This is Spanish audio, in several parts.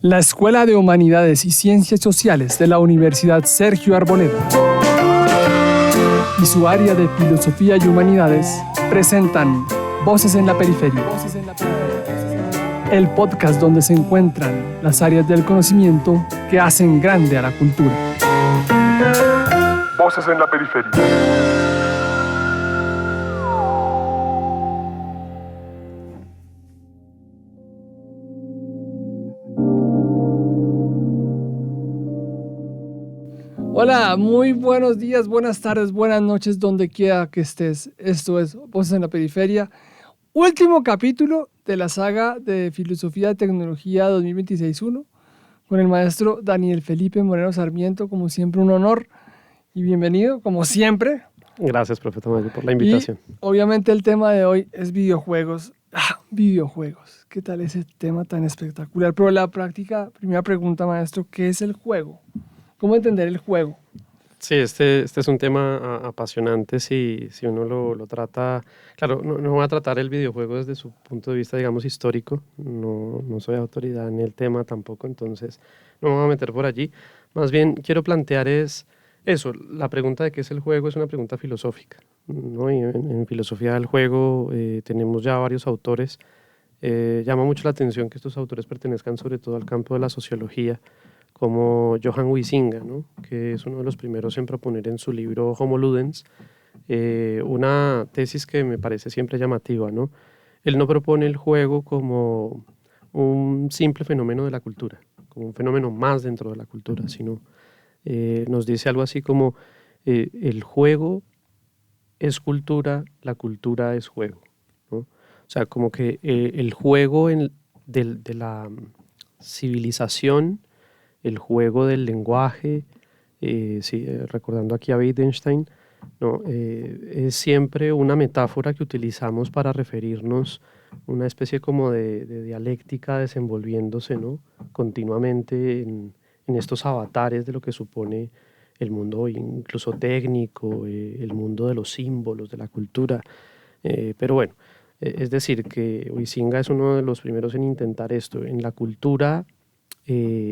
La Escuela de Humanidades y Ciencias Sociales de la Universidad Sergio Arboleda y su área de Filosofía y Humanidades presentan Voces en la Periferia, el podcast donde se encuentran las áreas del conocimiento que hacen grande a la cultura. Voces en la Periferia. Hola, muy buenos días, buenas tardes, buenas noches, donde quiera que estés. Esto es Voces en la Periferia, último capítulo de la saga de Filosofía y Tecnología 2026-1, con el maestro Daniel Felipe Moreno Sarmiento. Como siempre, un honor y bienvenido, como siempre. Gracias, profe Tamayo, por la invitación. Y obviamente el tema de hoy es videojuegos. Videojuegos, ¿qué tal ese tema tan espectacular? Pero la práctica, primera pregunta, maestro, ¿qué es el juego? ¿Cómo entender el juego? Sí, este es un tema apasionante si uno lo trata. Claro, no voy a tratar el videojuego desde su punto de vista, digamos, histórico. No soy autoridad en el tema tampoco, entonces no me voy a meter por allí. Más bien quiero plantear es eso, la pregunta de qué es el juego es una pregunta filosófica, ¿no? Y en filosofía del juego tenemos ya varios autores. Llama mucho la atención que estos autores pertenezcan sobre todo al campo de la sociología, como Johan Huizinga, ¿no? Que es uno de los primeros en proponer en su libro Homo Ludens una tesis que me parece siempre llamativa, ¿no? Él no propone el juego como un simple fenómeno de la cultura, como un fenómeno más dentro de la cultura, sino nos dice algo así como el juego es cultura, la cultura es juego, ¿no? O sea, como que el juego de la civilización, el juego del lenguaje, recordando aquí a Wittgenstein, ¿no? Es siempre una metáfora que utilizamos para referirnos a una especie como de dialéctica desenvolviéndose, ¿no? Continuamente en estos avatares de lo que supone el mundo incluso técnico, el mundo de los símbolos, de la cultura. Pero bueno, es decir, que Huizinga es uno de los primeros en intentar esto. En la cultura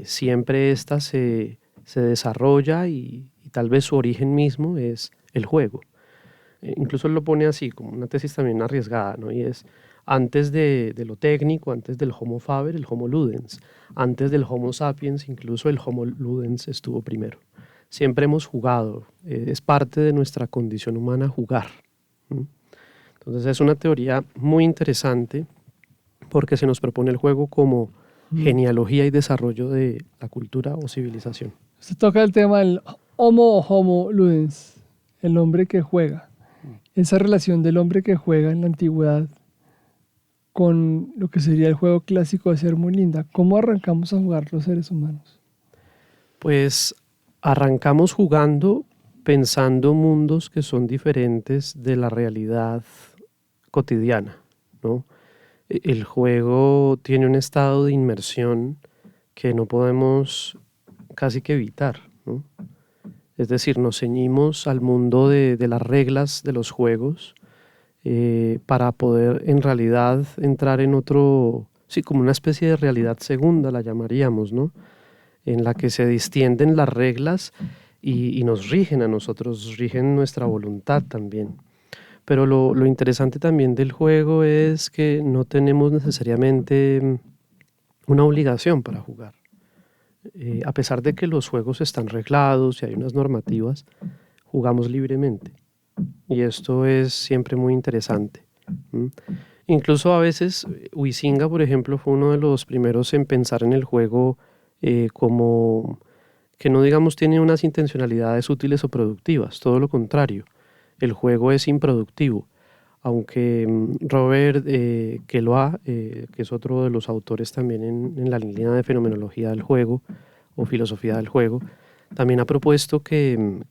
siempre esta se desarrolla y tal vez su origen mismo es el juego. Incluso él lo pone así, como una tesis también arriesgada, ¿no? Y es antes de lo técnico, antes del Homo faber, el Homo ludens. Antes del Homo sapiens, incluso el Homo ludens estuvo primero. Siempre hemos jugado, es parte de nuestra condición humana jugar. Entonces es una teoría muy interesante porque se nos propone el juego como genealogía y desarrollo de la cultura o civilización. Se toca el tema del Homo Ludens, el hombre que juega. Esa relación del hombre que juega en la antigüedad con lo que sería el juego clásico de ser muy linda. ¿Cómo arrancamos a jugar los seres humanos? Pues arrancamos jugando pensando mundos que son diferentes de la realidad cotidiana, ¿no? El juego tiene un estado de inmersión que no podemos casi que evitar, ¿no? Es decir, nos ceñimos al mundo de las reglas de los juegos para poder en realidad entrar en otro, sí, como una especie de realidad segunda la llamaríamos, ¿no? En la que se distienden las reglas y nos rigen a nosotros, rigen nuestra voluntad también. Pero lo interesante también del juego es que no tenemos necesariamente una obligación para jugar. A pesar de que los juegos están reglados y hay unas normativas, jugamos libremente. Y esto es siempre muy interesante. Incluso a veces, Huizinga, por ejemplo, fue uno de los primeros en pensar en el juego como que no, digamos, tiene unas intencionalidades útiles o productivas, todo lo contrario. El juego es improductivo, aunque Robert Keloa, que es otro de los autores también en la línea de fenomenología del juego o filosofía del juego, también ha propuesto que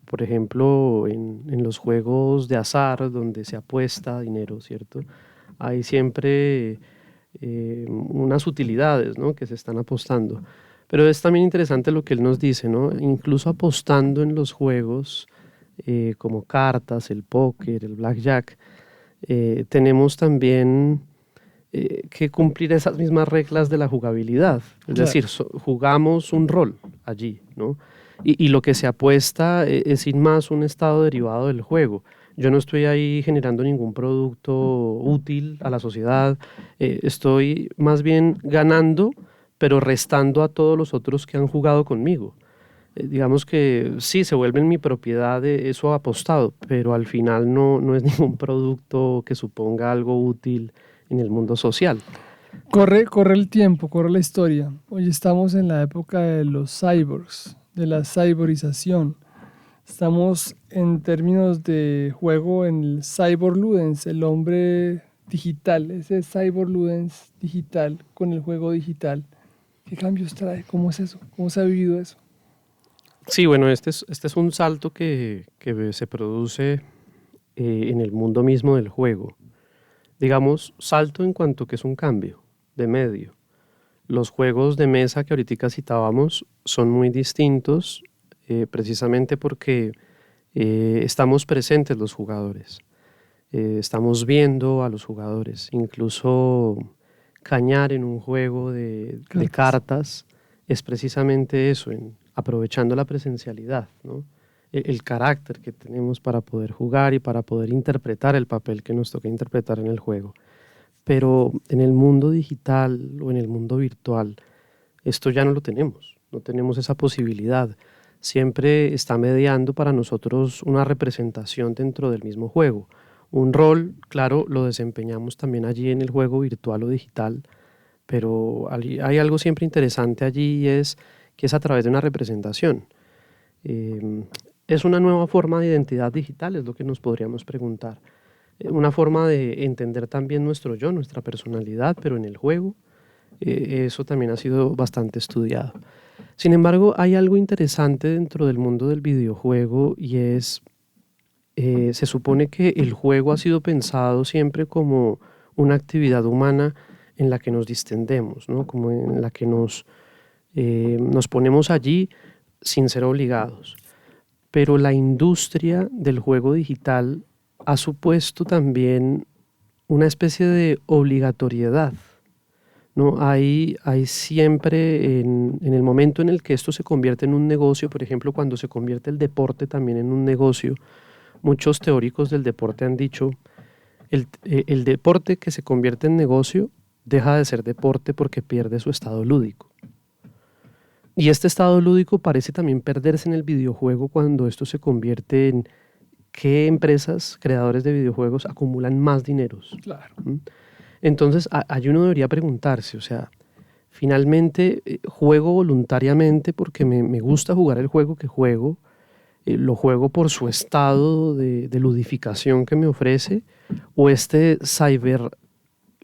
por ejemplo en los juegos de azar donde se apuesta dinero, ¿cierto? Hay siempre unas utilidades, ¿no? Que se están apostando. Pero es también interesante lo que él nos dice, ¿no? Incluso apostando en los juegos como cartas, el póker, el blackjack, tenemos también que cumplir esas mismas reglas de la jugabilidad. Es Claro. decir, jugamos un rol allí, ¿no? Y lo que se apuesta es sin más un estado derivado del juego. Yo no estoy ahí generando ningún producto útil a la sociedad, estoy más bien ganando, pero restando a todos los otros que han jugado conmigo. Digamos que sí, se vuelven mi propiedad de eso apostado, pero al final no es ningún producto que suponga algo útil en el mundo social. Corre el tiempo, corre la historia. Hoy estamos en la época de los cyborgs, de la cyberización. Estamos en términos de juego en el cyborg ludens, el hombre digital, ese cyborg ludens digital con el juego digital. ¿Qué cambios trae? ¿Cómo es eso? ¿Cómo se ha vivido eso? Sí, bueno, este es un salto que se produce en el mundo mismo del juego. Digamos, salto en cuanto que es un cambio de medio. Los juegos de mesa que ahorita citábamos son muy distintos precisamente porque estamos presentes los jugadores, estamos viendo a los jugadores, incluso cañar en un juego de cartas es precisamente eso, aprovechando la presencialidad, ¿no? El carácter que tenemos para poder jugar y para poder interpretar el papel que nos toca interpretar en el juego. Pero en el mundo digital o en el mundo virtual, esto ya no lo tenemos, no tenemos esa posibilidad. Siempre está mediando para nosotros una representación dentro del mismo juego. Un rol, claro, lo desempeñamos también allí en el juego virtual o digital, pero hay algo siempre interesante allí y es que es a través de una representación. Es una nueva forma de identidad digital, es lo que nos podríamos preguntar. Una forma de entender también nuestro yo, nuestra personalidad, pero en el juego. Eso también ha sido bastante estudiado. Sin embargo, hay algo interesante dentro del mundo del videojuego y es, se supone que el juego ha sido pensado siempre como una actividad humana en la que nos distendemos, ¿no? Como en la que nos ponemos allí sin ser obligados. Pero la industria del juego digital ha supuesto también una especie de obligatoriedad, ¿no? Hay siempre, en el momento en el que esto se convierte en un negocio, por ejemplo, cuando se convierte el deporte también en un negocio, muchos teóricos del deporte han dicho, el deporte que se convierte en negocio deja de ser deporte porque pierde su estado lúdico. Y este estado lúdico parece también perderse en el videojuego cuando esto se convierte en qué empresas, creadores de videojuegos, acumulan más dineros. Claro. Entonces, allí uno debería preguntarse, o sea, finalmente juego voluntariamente porque me gusta jugar el juego que juego, lo juego por su estado de ludificación que me ofrece, o este cyber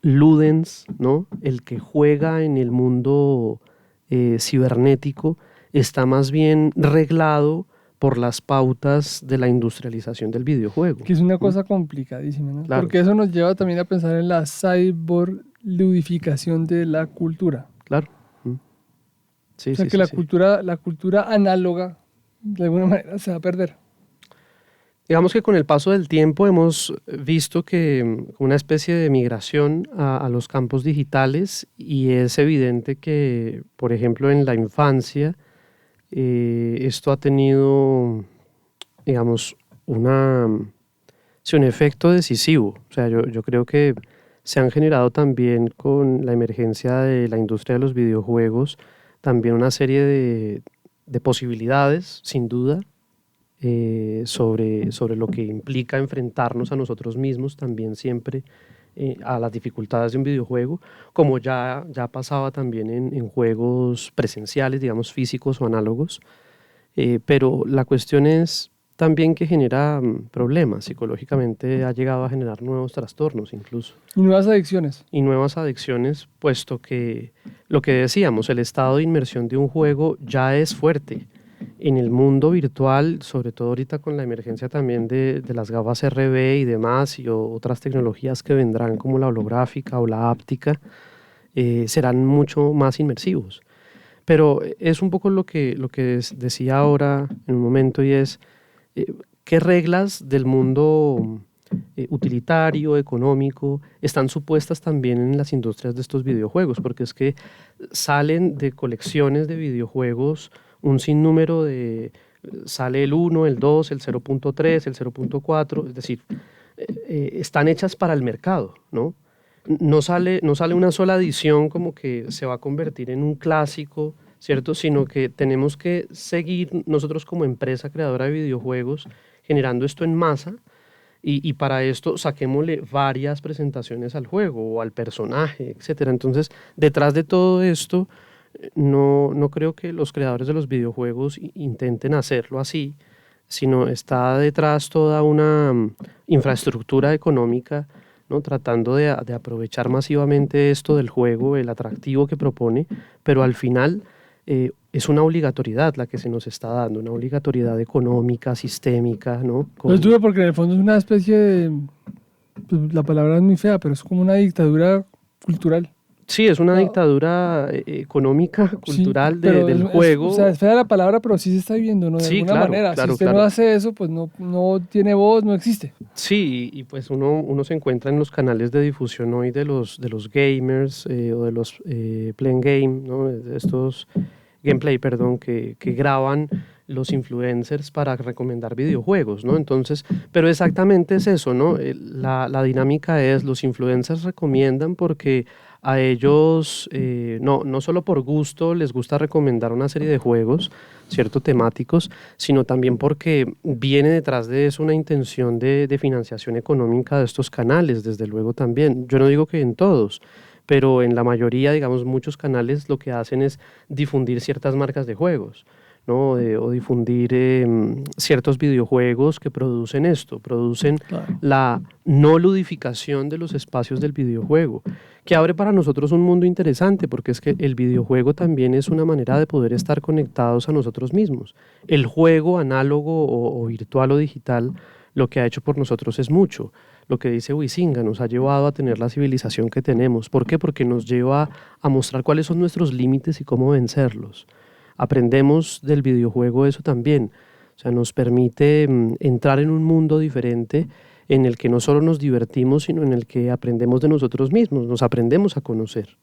ludens, ¿no? El que juega en el mundo cibernético está más bien reglado por las pautas de la industrialización del videojuego. Que es una cosa complicadísima, ¿no? Claro. Porque eso nos lleva también a pensar en la cyborludificación de la cultura. Claro. Sí, O sea que la cultura análoga de alguna manera se va a perder. Digamos que con el paso del tiempo hemos visto que una especie de migración a los campos digitales y es evidente que, por ejemplo, en la infancia esto ha tenido, digamos, sí, un efecto decisivo. O sea, yo creo que se han generado también con la emergencia de la industria de los videojuegos también una serie de posibilidades, sin duda, sobre lo que implica enfrentarnos a nosotros mismos también siempre a las dificultades de un videojuego, como ya pasaba también en juegos presenciales, digamos físicos o análogos, pero la cuestión es también que genera problemas, psicológicamente ha llegado a generar nuevos trastornos incluso. Y nuevas adicciones. Y nuevas adicciones, puesto que lo que decíamos, el estado de inmersión de un juego ya es fuerte. En el mundo virtual, sobre todo ahorita con la emergencia también de las gafas RV y demás y otras tecnologías que vendrán como la holográfica o la áptica, serán mucho más inmersivos. Pero es un poco lo que decía ahora en un momento y es ¿qué reglas del mundo utilitario, económico, están supuestas también en las industrias de estos videojuegos, porque es que salen de colecciones de videojuegos un sinnúmero sale el 1, el 2, el 0.3, el 0.4, es decir, están hechas para el mercado, ¿no? No sale una sola edición como que se va a convertir en un clásico, ¿cierto? Sino que tenemos que seguir nosotros como empresa creadora de videojuegos generando esto en masa y para esto saquémosle varias presentaciones al juego o al personaje, etcétera. Entonces, detrás de todo esto, no creo que los creadores de los videojuegos intenten hacerlo así, sino está detrás toda una infraestructura económica, ¿no? Tratando de aprovechar masivamente esto del juego, el atractivo que propone, pero al final es una obligatoriedad la que se nos está dando, una obligatoriedad económica, sistémica, ¿no? Es duro porque en el fondo es una especie de, pues, la palabra es muy fea, pero es como una dictadura cultural. Sí, es una dictadura económica, cultural sí, del juego. O sea, es fea la palabra, pero sí se está viviendo, ¿no? De Sí, alguna claro, manera. claro, Si usted claro. no hace eso, pues no tiene voz, no existe. Sí, y pues uno se encuentra en los canales de difusión hoy de los gamers o de los playing game, ¿no? De estos gameplay, perdón, que graban los influencers para recomendar videojuegos, ¿no? Entonces, pero exactamente es eso, ¿no? La dinámica es, los influencers recomiendan porque a ellos, no solo por gusto les gusta recomendar una serie de juegos, ¿cierto? Temáticos, sino también porque viene detrás de eso una intención de financiación económica de estos canales, desde luego también. Yo no digo que en todos, pero en la mayoría, digamos, muchos canales lo que hacen es difundir ciertas marcas de juegos, ¿no? O difundir ciertos videojuegos que producen esto, producen la no ludificación de los espacios del videojuego, que abre para nosotros un mundo interesante, porque es que el videojuego también es una manera de poder estar conectados a nosotros mismos. El juego análogo o virtual o digital, lo que ha hecho por nosotros es mucho. Lo que dice Huizinga, nos ha llevado a tener la civilización que tenemos. ¿Por qué? Porque nos lleva a mostrar cuáles son nuestros límites y cómo vencerlos. Aprendemos del videojuego eso también. O sea, nos permite entrar en un mundo diferente en el que no solo nos divertimos, sino en el que aprendemos de nosotros mismos, nos aprendemos a conocer.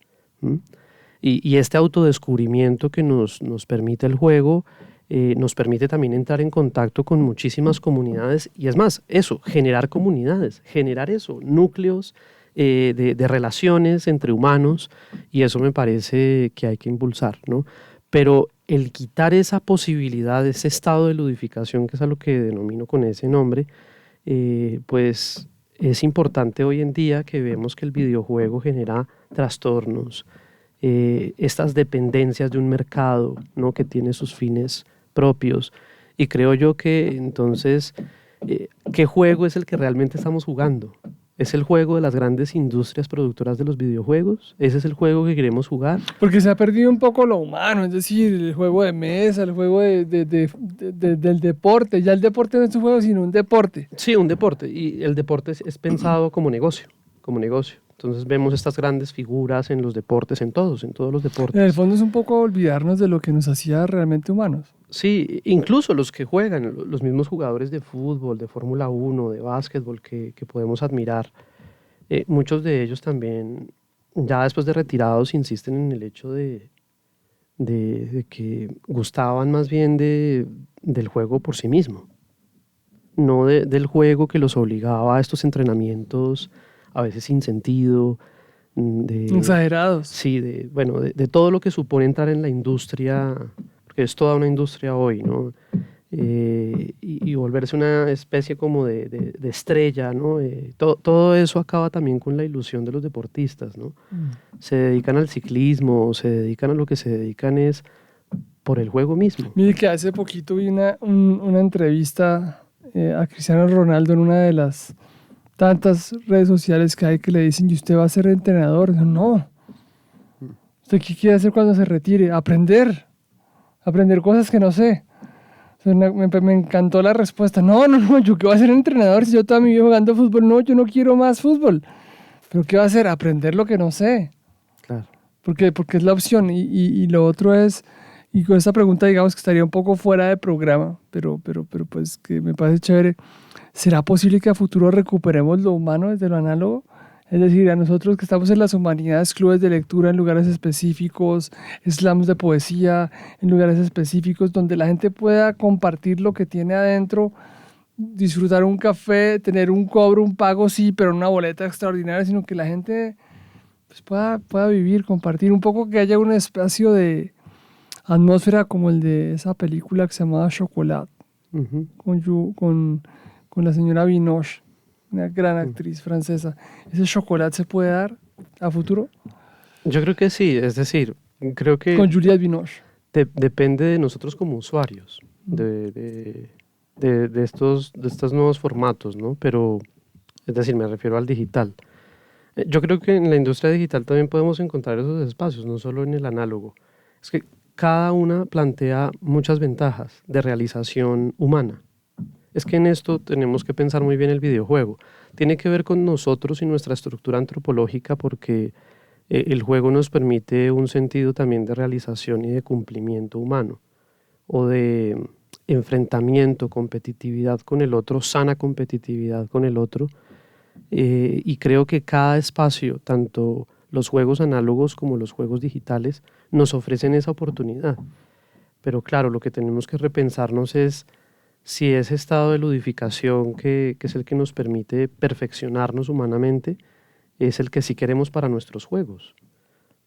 Y este autodescubrimiento que nos permite el juego, nos permite también entrar en contacto con muchísimas comunidades y es más, eso, generar comunidades, generar eso, núcleos de relaciones entre humanos y eso me parece que hay que impulsar, ¿no? Pero el quitar esa posibilidad, ese estado de ludificación, que es a lo que denomino con ese nombre, pues es importante hoy en día que vemos que el videojuego genera trastornos, estas dependencias de un mercado, ¿no? Que tiene sus fines propios y creo yo que entonces ¿qué juego es el que realmente estamos jugando? ¿Es el juego de las grandes industrias productoras de los videojuegos? ¿Ese es el juego que queremos jugar? Porque se ha perdido un poco lo humano, es decir, el juego de mesa, el juego del deporte. Ya el deporte no es un juego, sino un deporte. Sí, un deporte. Y el deporte es pensado como negocio, como negocio. Entonces vemos estas grandes figuras en los deportes, en todos los deportes. En el fondo es un poco olvidarnos de lo que nos hacía realmente humanos. Sí, incluso los que juegan, los mismos jugadores de fútbol, de Fórmula 1, de básquetbol que podemos admirar, muchos de ellos también, ya después de retirados, insisten en el hecho de que gustaban más bien del juego por sí mismo, no del juego que los obligaba a estos entrenamientos a veces sin sentido. Exagerados. Sí, de todo lo que supone entrar en la industria, porque es toda una industria hoy, ¿no? Y volverse una especie como de estrella, ¿no? Todo eso acaba también con la ilusión de los deportistas, ¿no? Se dedican al ciclismo, se dedican a lo que se dedican es por el juego mismo. Mire que hace poquito vi una entrevista a Cristiano Ronaldo en una de las tantas redes sociales que hay que le dicen, ¿y usted va a ser entrenador? No. ¿Usted qué quiere hacer cuando se retire? Aprender cosas que no sé. O sea, me encantó la respuesta. No, ¿yo qué voy a ser entrenador si yo toda mi vida jugando fútbol? No, yo no quiero más fútbol. ¿Pero qué va a hacer? Aprender lo que no sé. Claro. Porque es la opción. Y lo otro es Y con esta pregunta, digamos que estaría un poco fuera de programa, pero pues que me parece chévere. ¿Será posible que a futuro recuperemos lo humano desde lo análogo? Es decir, a nosotros que estamos en las humanidades, clubes de lectura en lugares específicos, slams de poesía en lugares específicos, donde la gente pueda compartir lo que tiene adentro, disfrutar un café, tener un cobro, un pago, sí, pero no una boleta extraordinaria, sino que la gente pues, pueda vivir, compartir un poco, que haya un espacio de atmósfera como el de esa película que se llamaba Chocolat, Ujú. con la señora Binoche, una gran actriz francesa. ¿Ese chocolate se puede dar a futuro? Yo creo que sí, es decir, creo que Con Juliette Binoche. depende de nosotros como usuarios, de estos nuevos formatos, ¿no? Pero, es decir, me refiero al digital. Yo creo que en la industria digital también podemos encontrar esos espacios, no solo en el análogo. Es que cada una plantea muchas ventajas de realización humana. Es que en esto tenemos que pensar muy bien el videojuego. Tiene que ver con nosotros y nuestra estructura antropológica porque el juego nos permite un sentido también de realización y de cumplimiento humano o de enfrentamiento, competitividad con el otro, sana competitividad con el otro. Y creo que cada espacio, tanto los juegos análogos como los juegos digitales, nos ofrecen esa oportunidad. Pero claro, lo que tenemos que repensarnos es si ese estado de ludificación que es el que nos permite perfeccionarnos humanamente, es el que sí queremos para nuestros juegos.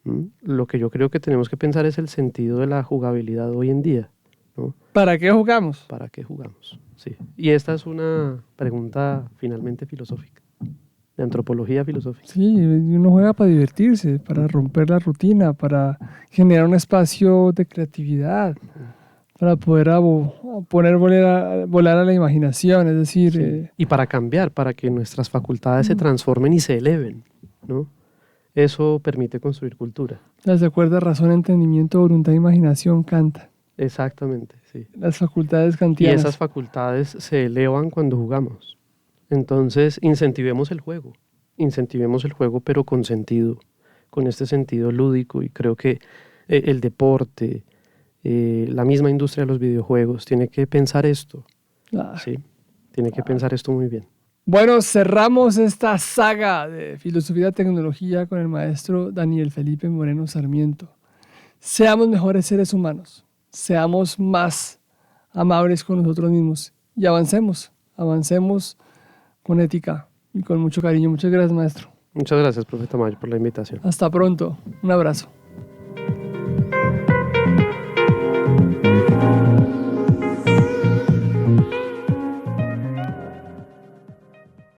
¿Mm? Lo que yo creo que tenemos que pensar es el sentido de la jugabilidad hoy en día, ¿no? ¿Para qué jugamos? ¿Para qué jugamos? Sí. Y esta es una pregunta finalmente filosófica, de antropología filosófica. Sí, uno juega para divertirse, para romper la rutina, para generar un espacio de creatividad, para poder poner volar a la imaginación, es decir, Sí. Y para cambiar, para que nuestras facultades se transformen y se eleven, ¿no? Eso permite construir cultura. las de acuerdo a razón, entendimiento, voluntad, imaginación, canta. Exactamente, sí. Las facultades Y kantianas. esas facultades se elevan cuando jugamos. Entonces, incentivemos el juego, pero con sentido, con este sentido lúdico. Y creo que el deporte, la misma industria de los videojuegos, tiene que pensar esto, Ah. ¿sí? Tiene que pensar esto muy bien. Bueno, cerramos esta saga de filosofía y tecnología con el maestro Daniel Felipe Moreno Sarmiento. Seamos mejores seres humanos, seamos más amables con nosotros mismos y avancemos con ética y con mucho cariño. Muchas gracias, maestro. Muchas gracias, profe Tamayo, por la invitación. Hasta pronto. Un abrazo.